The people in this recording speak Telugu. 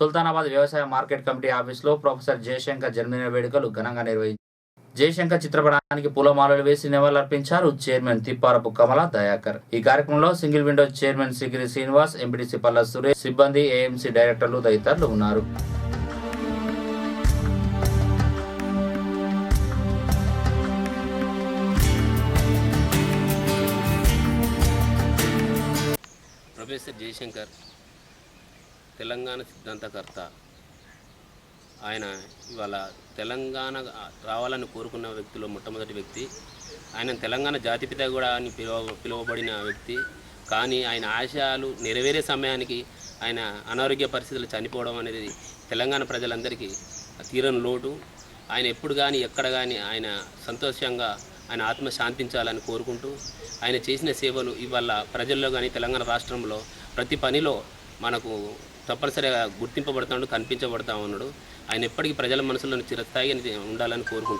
సుల్తానాబాద్ వ్యవసాయ మార్కెట్ కమిటీ ఆఫీసులో ప్రొఫెసర్ జయశంకర్ జన్మదిన వేడుకలు ఘనంగా నిర్వహించారు. జయశంకర్ చిత్రపటానికి పూలమాలలు వేసి నివాళులర్పించారు చైర్మన్ తిప్పారపు కమల దయాకర్. ఈ కార్యక్రమంలో single window chairman సిగిరి Srinivas, MPTC పల్ల సురేష్, సిబ్బంది, ఏఎంసీ డైరెక్టర్లు తదితరులు ఉన్నారు. ప్రొఫెసర్ జయశంకర్ తెలంగాణ సిద్ధాంతకర్త. ఆయన ఇవాళ తెలంగాణ రావాలని కోరుకున్న వ్యక్తిలో మొట్టమొదటి వ్యక్తి. ఆయన తెలంగాణ జాతిపిత కూడా అని పిలువబడిన వ్యక్తి. కానీ ఆయన ఆశయాలు నెరవేరే సమయానికి ఆయన అనారోగ్య పరిస్థితులు చనిపోవడం అనేది తెలంగాణ ప్రజలందరికీ తీరని లోటు. ఆయన ఎప్పుడు కానీ ఎక్కడ కానీ ఆయన సంతోషంగా ఆయన ఆత్మ శాంతించాలని కోరుకుంటూ ఆయన చేసిన సేవలు ఇవాళ ప్రజల్లో కానీ తెలంగాణ రాష్ట్రంలో ప్రతి పనిలో మనకు తప్పనిసరిగా గుర్తింపబడుతున్నాడు, కనిపించబడతా ఉన్నాడు. ఆయన ఎప్పటికీ ప్రజల మనసులో చిరస్థాయిగా ఉండాలని కోరుకుంటున్నాడు.